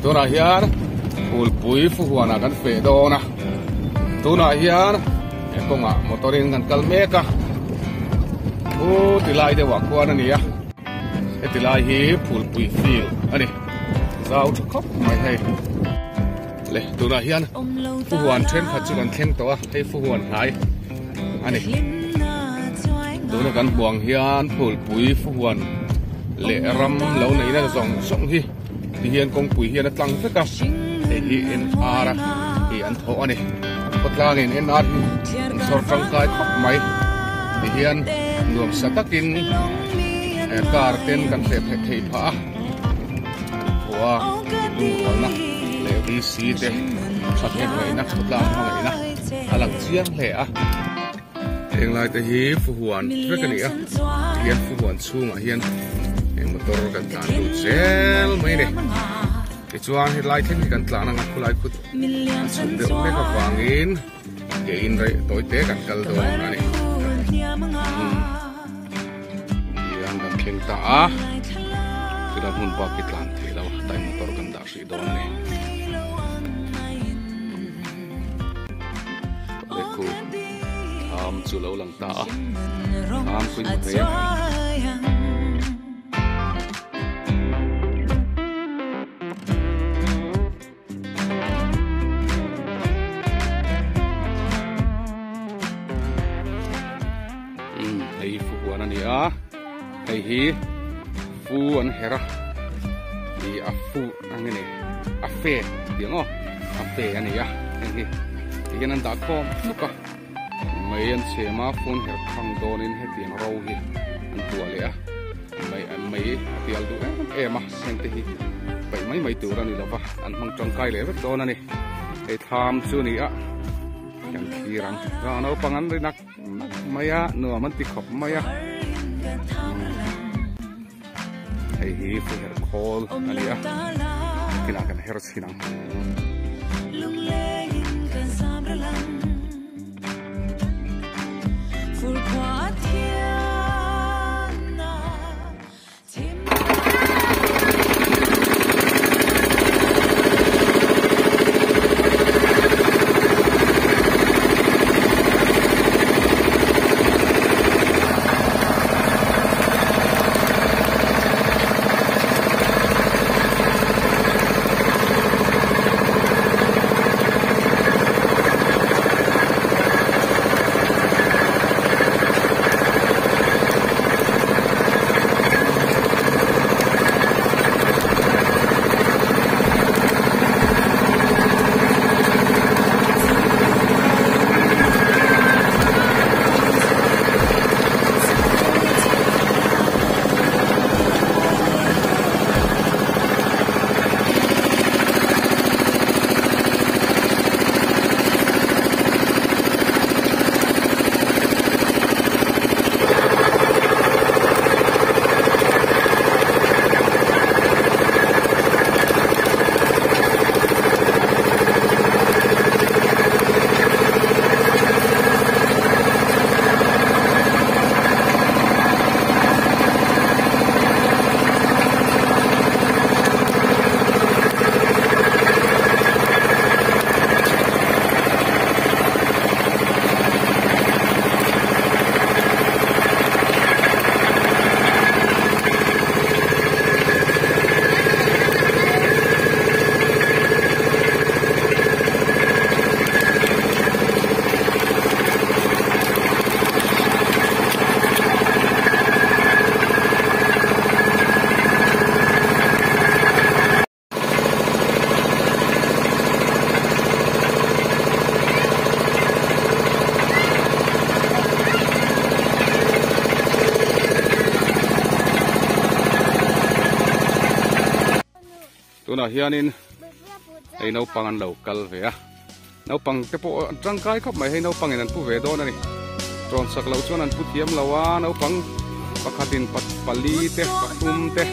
tuna hian Phulpui fuhuana kan fe dona tuna hian konga motorin kan kalmeka tilai de wakwan ania tilai hi Phulpui field ani zau khop mai hai le tuna hian fuhuan thren khat chu kan thleng to a hei fuhuan hai ani tuna kan buang hian Phulpui fuhuan le ram lo nei na zong song hi ti hian kong pui hian atlang feka hi en ara hi an tho ani patlang en ar hi sor tang kai khop mai ti hian nuam satakin kar ten kan fe phe thei pha wa du na le vi si te sathen mai na patlang mai na alang chiang hle a eng lai te hi fuhuan fekani a hian fuhuan chunga hian motor kan tlan du zel mai ne ke chuan hi lai then kan tlan ang khulai khut chum de me ka wangin ke in re toi te kan kal do na ni yang kan kheng ta a kira hun pa ki tlan the law tai motor kan da si do ne le ku chu lo lang ta kuin me hei hi fu an hera hi a fu angene a fe tiếng o a fe ani ya hi hi nan da khom luka mai an chema phun her khang don in he tiếng ro hi an tua le a mai tial du em a sen te hi pai mai tu ra ni lo pa an mang tong kai le vek don ani e tham chu ni a kan thi rang ra no pangan ri nak maya no man ti khop maya hei hi fu her call alia kina kan her sinang tuna hianin ei no pangan local ve a no pang te po tang kai khop mai hei no pangin an pu ve don ani tron sak lo chuan an pu thiam lawa no pang pakhatin pali te pathum te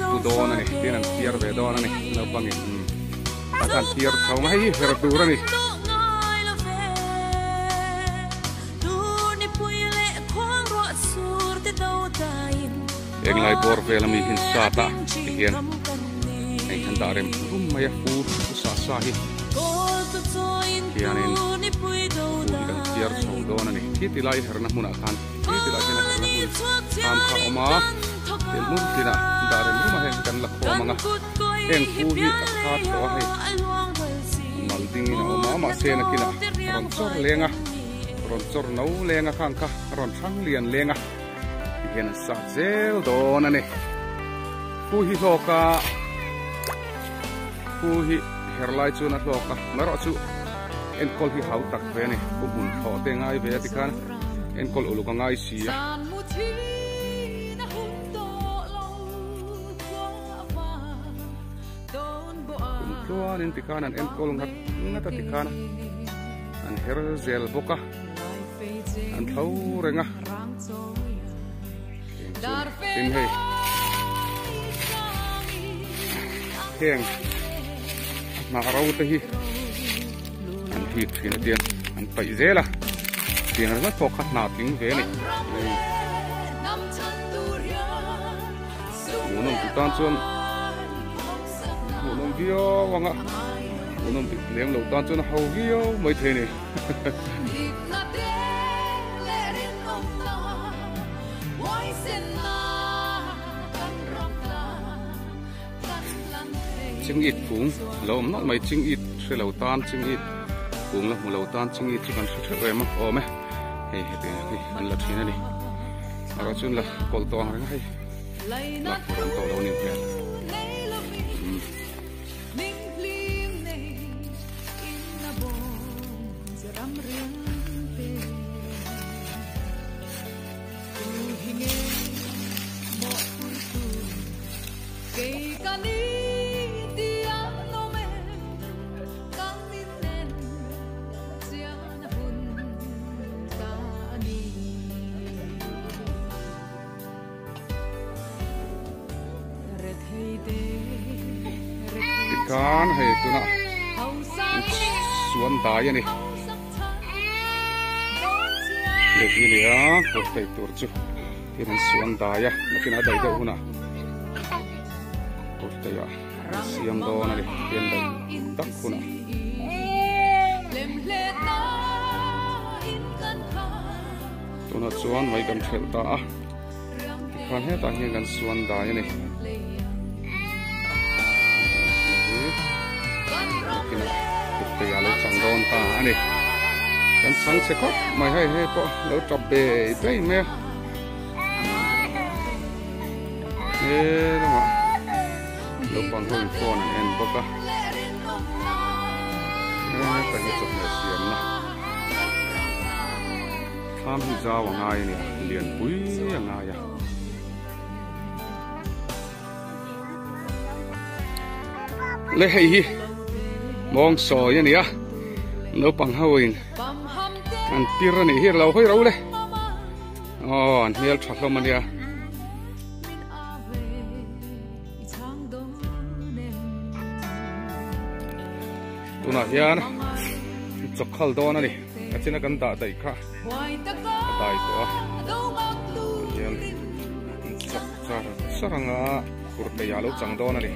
pu don ani tin an tiar ve don ani no pangin pakhan tiar thau mai her dur ani eng lai bor velami hin sata hian ei han darem rumaya fu sa hi kianin ulikan tiar saudona ni kitilai herna muna kan kitilai kena herna mun kam kha oma telmun tina darem rumah kan lakho manga eng puhi akhat to hai malding ina oma ma sena kina roncor nau lenga khangkha ron thang lian lenga hian sa zel dona ni puhi loka puhi herlai chu na loka maro chu enkol hi hau tak ve ni pumun tho te ngai ve tikhan enkol uluka ngai sia tuan in tikanan enkol ngata tikana an herzel boka an thau renga tin hei heng na rau te hi an hit thina tian an pai zela tian an pakhat na ting ve ni munong tutan chuan munong vio wanga munong leng lo tan chuan hau vio mai the ni ching it cũng lâu nó mấy ching it sẽ lâu tan ching it cũng là một lâu tan ching it chỉ cần xuất rồi mà ôm ấy hey thì anh là thế này đi rồi chung là cột toang rồi hay là cột toang đâu nhiều thế kan hei tuna suan daya ni le ni ya kurtai tur chu iran suan daya nakin adai da huna kurtai ya siam do na ni yen dai tak huna tuna suan mai kan thel ta kan he ta hian kan suan daya ni kurtai alo chang don ta ani kan sang se ko mai hai po lo chop be dei me no lo pang hoi phone en boka ta hi chop na siam na tham hi za wa ngai ni lian pui nga ya le hei hi mong so ya ni a no pang hawin an pira ni hi lo hoi ro le an hial thak lo mania tuna hian chokhal don ani achina kan da dai kha dai to hian chak saranga kurtai alo chang don ani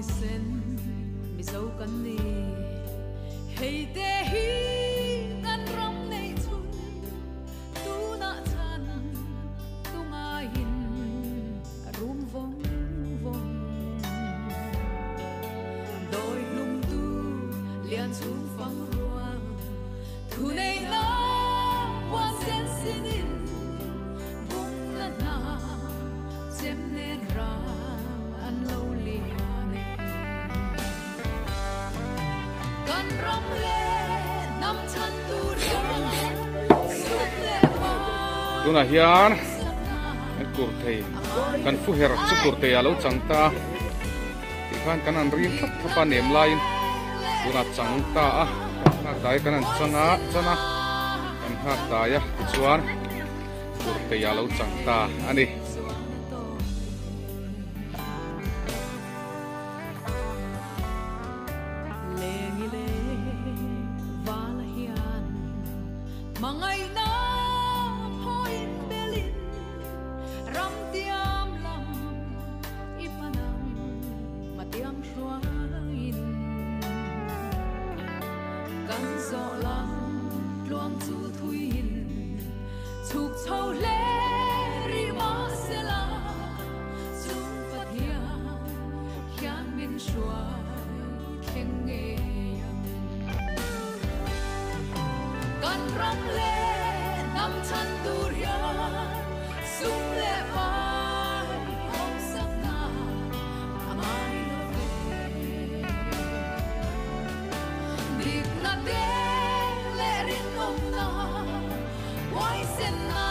sen mi zo kan ni hei te hi kan ram nei chun tu na chan tu nga hin rum vong vong đôi lung tu lian chung phang ruang thu nei na wan sen sinin bung na na chem nen ra an lo li tuna hian kurtai kan fu her chu kurtai alo changta tikhan kan an rin thap thapa nem lain tuna changta a ha dai kan an changa chana kan ha daya chuan kurtai alo changta ani mangai na na